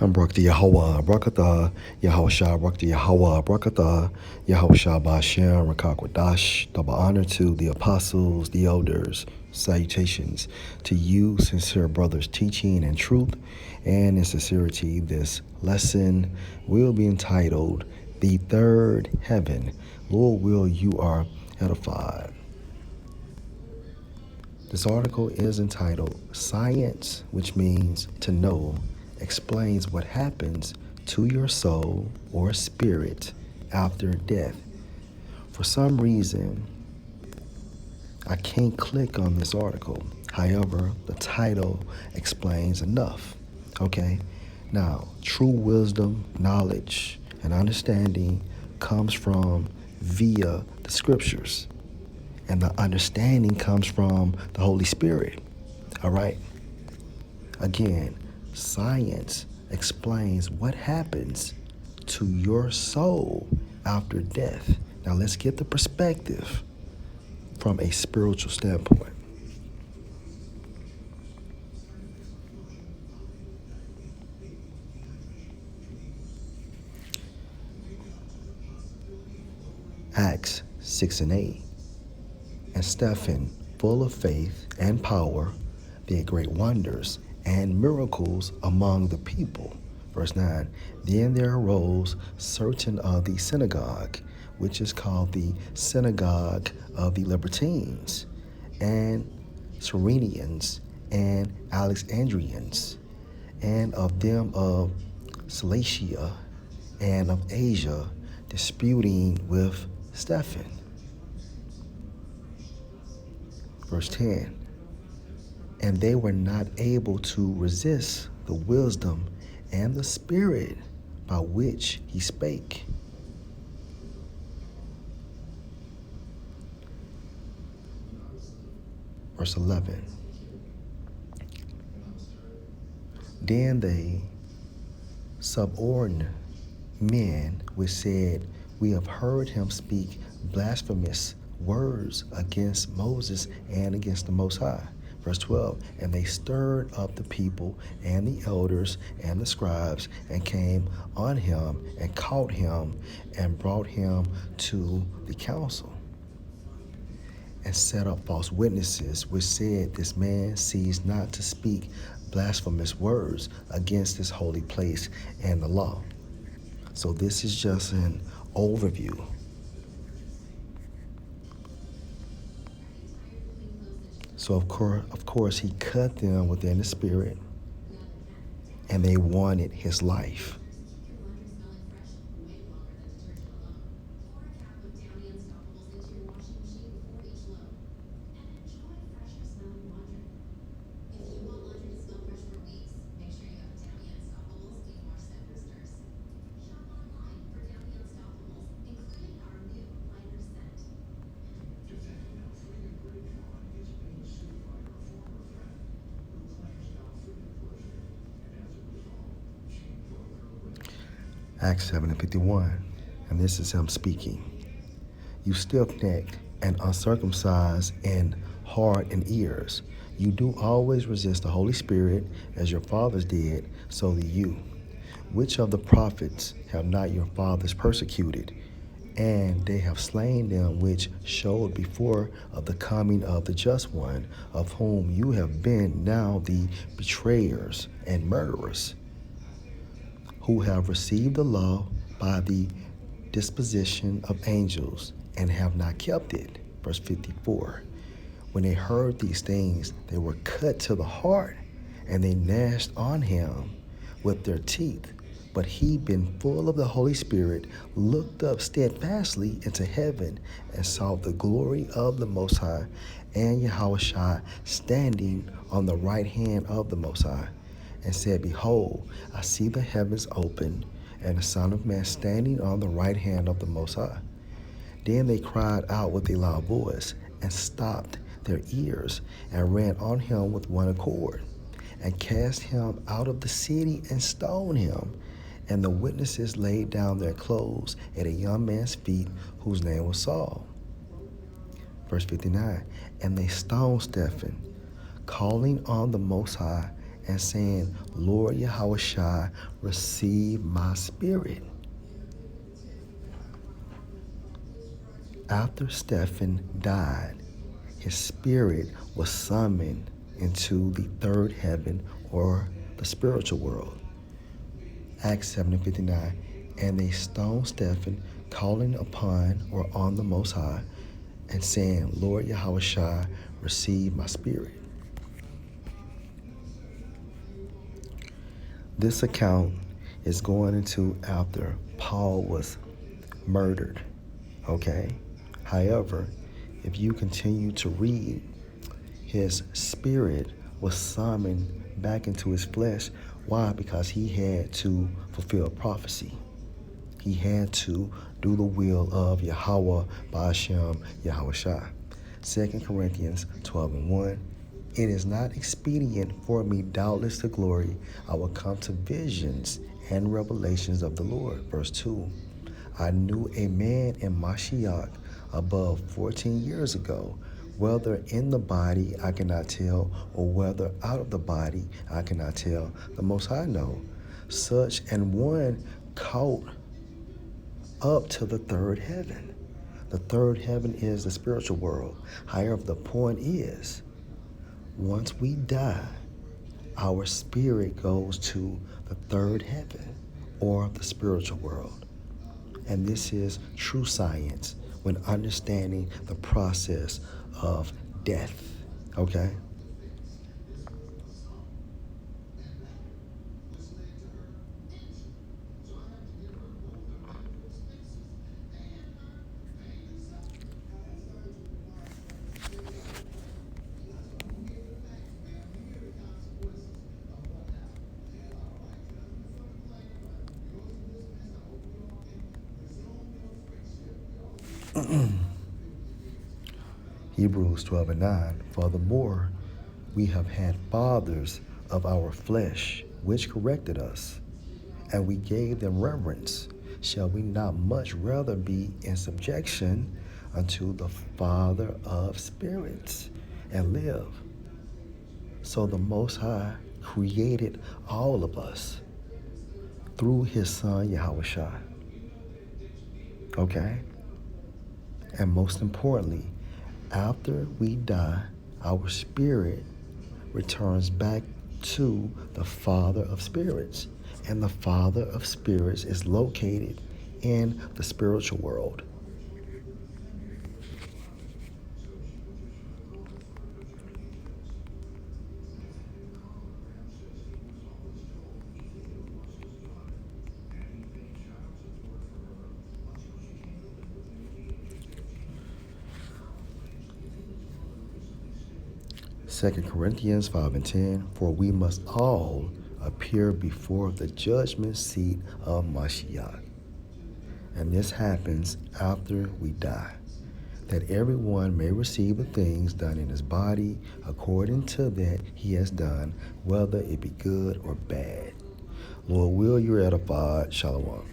I'm Brakta Yahweh, Brakatha, Yahusha, Brakta Yahweh, Brakatha, Yahusha Bashem, Rakakwadash. Double honor to the apostles, the elders. Salutations to you, sincere brothers, teaching and truth and in sincerity. This lesson will be entitled The Third Heaven. Lord will you are edified. This article is entitled Science, which means to know, explains what happens to your soul or spirit after death. For some reason, I can't click on this article. However, the title explains enough. Okay? Now, true wisdom, knowledge, and understanding comes from via the scriptures. And the understanding comes from the Holy Spirit. All right? Again, science explains what happens to your soul after death. Now let's get the perspective from a spiritual standpoint. Acts 6 and 8. And Stephen, full of faith and power, did great wonders and miracles among the people. Verse 9. Then there arose certain of the synagogue, which is called the synagogue of the Libertines, and Cyrenians, and Alexandrians, and of them of Cilicia, and of Asia, disputing with Stephen. Verse 10. And they were not able to resist the wisdom and the spirit by which he spake. Verse 11. Then they subordinate men which said, We have heard him speak blasphemous words against Moses and against the Most High. Verse 12, and they stirred up the people and the elders and the scribes and came on him and caught him and brought him to the council and set up false witnesses which said, This man ceased not to speak blasphemous words against this holy place and the law. So this is just an overview. So of course, he cut them within the spirit, and they wanted his life. Acts 7 and 51, and this is him speaking. You stiff-necked and uncircumcised in heart and ears, you do always resist the Holy Spirit as your fathers did, so do you. Which of the prophets have not your fathers persecuted? And they have slain them which showed before of the coming of the just one, of whom you have been now the betrayers and murderers, who have received the law by the disposition of angels and have not kept it. Verse 54. When they heard these things, they were cut to the heart, and they gnashed on him with their teeth. But he, being full of the Holy Spirit, looked up steadfastly into heaven and saw the glory of the Most High and Yahushua standing on the right hand of the Most High, and said, Behold, I see the heavens open, and the Son of Man standing on the right hand of the Most High. Then they cried out with a loud voice, and stopped their ears, and ran on him with one accord, and cast him out of the city, and stoned him. And the witnesses laid down their clothes at a young man's feet, whose name was Saul. Verse 59, and they stoned Stephen, calling on the Most High, and saying, Lord Yahushua, receive my spirit. After Stephen died, his spirit was summoned into the third heaven, or the spiritual world. Acts 7:59. And they stoned Stephen, calling upon or on the Most High, and saying, Lord Yahushua, receive my spirit. This account is going into after Paul was murdered, okay? However, if you continue to read, his spirit was summoned back into his flesh. Why? Because he had to fulfill prophecy. He had to do the will of Yahweh Ba'ashem Yahushua. 2 Corinthians 12:1. It is not expedient for me, doubtless to glory. I will come to visions and revelations of the Lord. Verse 2. I knew a man in Mashiach above 14 years ago, whether in the body I cannot tell, or whether out of the body I cannot tell. The Most High know. Such an one caught up to the third heaven. The third heaven is the spiritual world. However, the point is, once we die, our spirit goes to the third heaven, or the spiritual world. And this is true science when understanding the process of death. Okay? Hebrews 12:9. Furthermore, we have had fathers of our flesh, which corrected us, and we gave them reverence. Shall we not much rather be in subjection unto the Father of spirits and live? So the Most High created all of us through his Son, Yahushua. Okay? And most importantly, after we die, our spirit returns back to the Father of spirits. And the Father of spirits is located in the spiritual world. Second Corinthians 5:10. For we must all appear before the judgment seat of Mashiach. And this happens after we die, that everyone may receive the things done in his body according to that he has done, whether it be good or bad. Lord, will you're edified. Shalom.